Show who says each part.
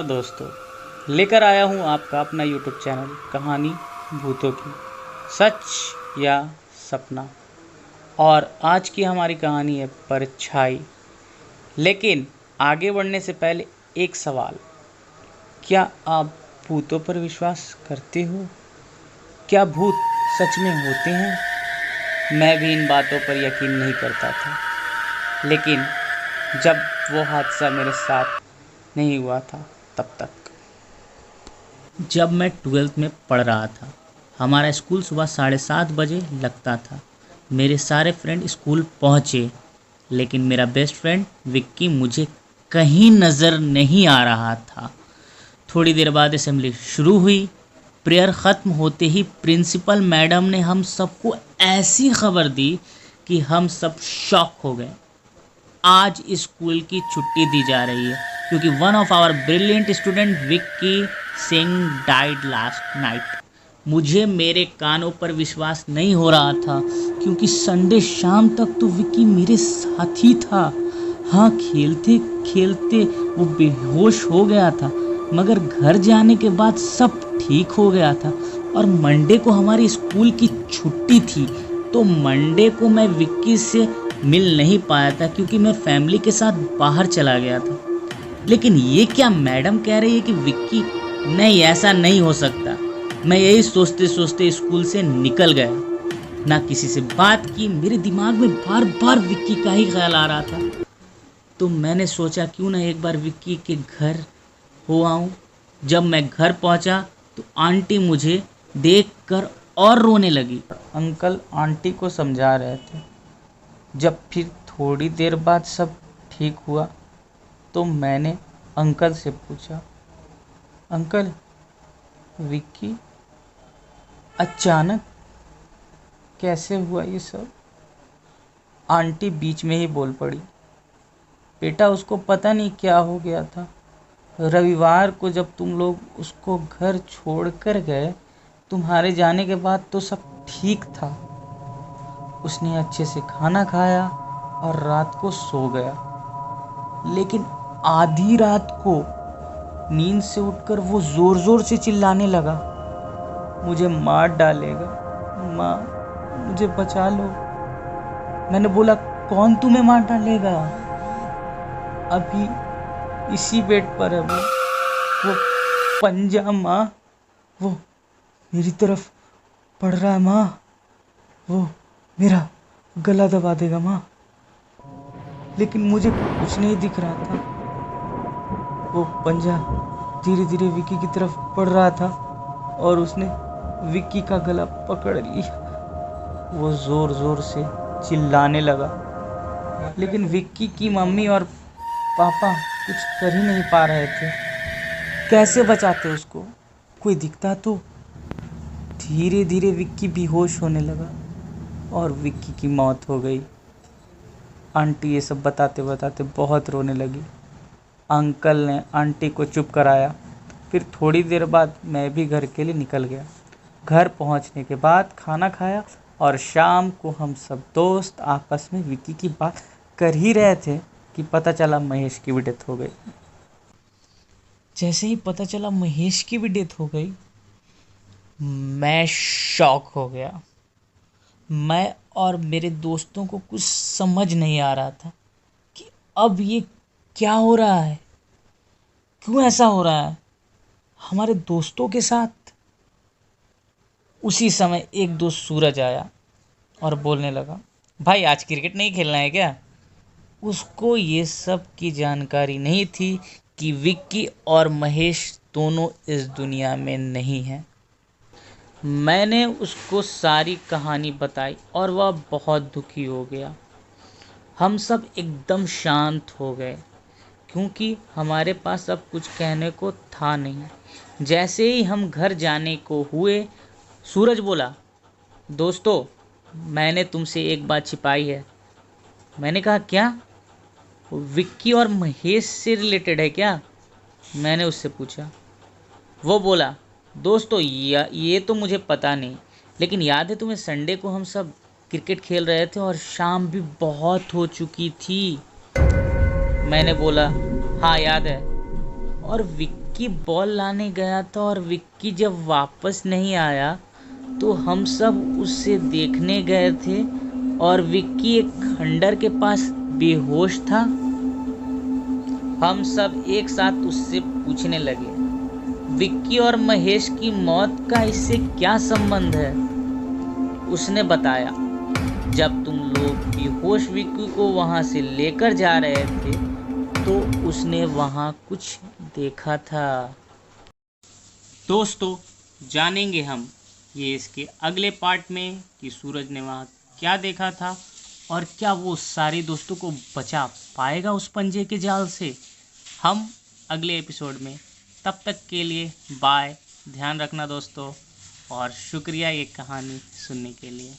Speaker 1: दोस्तों, लेकर आया हूँ आपका अपना यूट्यूब चैनल कहानी भूतों की, सच या सपना। और आज की हमारी कहानी है परछाई। लेकिन आगे बढ़ने से पहले एक सवाल, क्या आप भूतों पर विश्वास करते हो? क्या भूत सच में होते हैं? मैं भी इन बातों पर यकीन नहीं करता था, लेकिन जब वो हादसा मेरे साथ नहीं हुआ था तब तक। जब मैं 12th में पढ़ रहा था, हमारा स्कूल सुबह 7:30 बजे लगता था। मेरे सारे फ्रेंड स्कूल पहुँचे, लेकिन मेरा बेस्ट फ्रेंड विक्की मुझे कहीं नज़र नहीं आ रहा था। थोड़ी देर बाद असेंबली शुरू हुई। प्रेयर ख़त्म होते ही प्रिंसिपल मैडम ने हम सबको ऐसी खबर दी कि हम सब शॉक हो गए। आज स्कूल की छुट्टी दी जा रही है क्योंकि one of our brilliant student Vicky Singh died last night. मुझे मेरे कानों पर विश्वास नहीं हो रहा था क्योंकि संडे शाम तक तो विक्की मेरे साथ ही था। हाँ, खेलते खेलते वो बेहोश हो गया था, मगर घर जाने के बाद सब ठीक हो गया था। और मंडे को हमारी स्कूल की छुट्टी थी, तो मंडे को मैं विक्की से मिल नहीं पाया था क्योंकि मैं फैमिली के साथ बाहर चला गया था। लेकिन ये क्या मैडम कह रही है कि विक्की, नहीं, ऐसा नहीं हो सकता। मैं यही सोचते सोचते स्कूल से निकल गया, ना किसी से बात की। मेरे दिमाग में बार बार विक्की का ही ख्याल आ रहा था। तो मैंने सोचा क्यों ना एक बार विक्की के घर हो आऊं। जब मैं घर पहुंचा तो आंटी मुझे देखकर और रोने लगी। अंकल आंटी को समझा रहे थे। जब फिर थोड़ी देर बाद सब ठीक हुआ तो मैंने अंकल से पूछा, अंकल, विक्की अचानक कैसे हुआ ये सब? आंटी बीच में ही बोल पड़ी, बेटा, उसको पता नहीं क्या हो गया था। रविवार को जब तुम लोग उसको घर छोड़कर गए, तुम्हारे जाने के बाद तो सब ठीक था। उसने अच्छे से खाना खाया और रात को सो गया, लेकिन आधी रात को नींद से उठकर वो जोर जोर से चिल्लाने लगा, मुझे मार डालेगा, माँ मुझे बचा लो। मैंने बोला, कौन तुम्हें मार डालेगा? अभी इसी बेड पर है वो पंजा, माँ, वो मेरी तरफ पड़ रहा है, माँ, वो मेरा गला दबा देगा, माँ। लेकिन मुझे कुछ नहीं दिख रहा था। वो पंजा धीरे धीरे विक्की की तरफ बढ़ रहा था और उसने विक्की का गला पकड़ लिया। वो जोर जोर से चिल्लाने लगा, लेकिन विक्की की मम्मी और पापा कुछ कर ही नहीं पा रहे थे। कैसे बचाते उसको? कोई दिखता तो। धीरे धीरे विक्की बेहोश होने लगा और विक्की की मौत हो गई। आंटी ये सब बताते बताते बहुत रोने लगी। अंकल ने आंटी को चुप कराया। फिर थोड़ी देर बाद मैं भी घर के लिए निकल गया। घर पहुंचने के बाद खाना खाया और शाम को हम सब दोस्त आपस में विक्की की बात कर ही रहे थे कि पता चला महेश की भी डेथ हो गई। जैसे ही पता चला महेश की भी डेथ हो गई, मैं शॉक हो गया। मैं और मेरे दोस्तों को कुछ समझ नहीं आ रहा था कि अब ये क्या हो रहा है, क्यों ऐसा हो रहा है हमारे दोस्तों के साथ। उसी समय एक दोस्त सूरज आया और बोलने लगा, भाई आज क्रिकेट नहीं खेलना है क्या? उसको ये सब की जानकारी नहीं थी कि विक्की और महेश दोनों इस दुनिया में नहीं हैं। मैंने उसको सारी कहानी बताई और वह बहुत दुखी हो गया। हम सब एकदम शांत हो गए क्योंकि हमारे पास अब कुछ कहने को था नहीं। जैसे ही हम घर जाने को हुए, सूरज बोला, दोस्तों, मैंने तुमसे एक बात छिपाई है। मैंने कहा, क्या? विक्की और महेश से रिलेटेड है क्या? मैंने उससे पूछा। वो बोला, दोस्तों, ये तो मुझे पता नहीं, लेकिन याद है तुम्हें संडे को हम सब क्रिकेट खेल रहे थे और शाम भी बहुत हो चुकी थी। मैंने बोला, हाँ याद है। और विक्की बॉल लाने गया था और विक्की जब वापस नहीं आया तो हम सब उससे देखने गए थे और विक्की एक खंडर के पास बेहोश था। हम सब एक साथ उससे पूछने लगे, विक्की और महेश की मौत का इससे क्या संबंध है? उसने बताया, जब तुम लोग बेहोश विक्की को वहां से लेकर जा रहे थे तो उसने वहां कुछ देखा था। दोस्तों, जानेंगे हम ये इसके अगले पार्ट में कि सूरज ने वहां क्या देखा था और क्या वो सारे दोस्तों को बचा पाएगा उस पंजे के जाल से। हम अगले एपिसोड में, तब तक के लिए बाय। ध्यान रखना दोस्तों और शुक्रिया ये कहानी सुनने के लिए।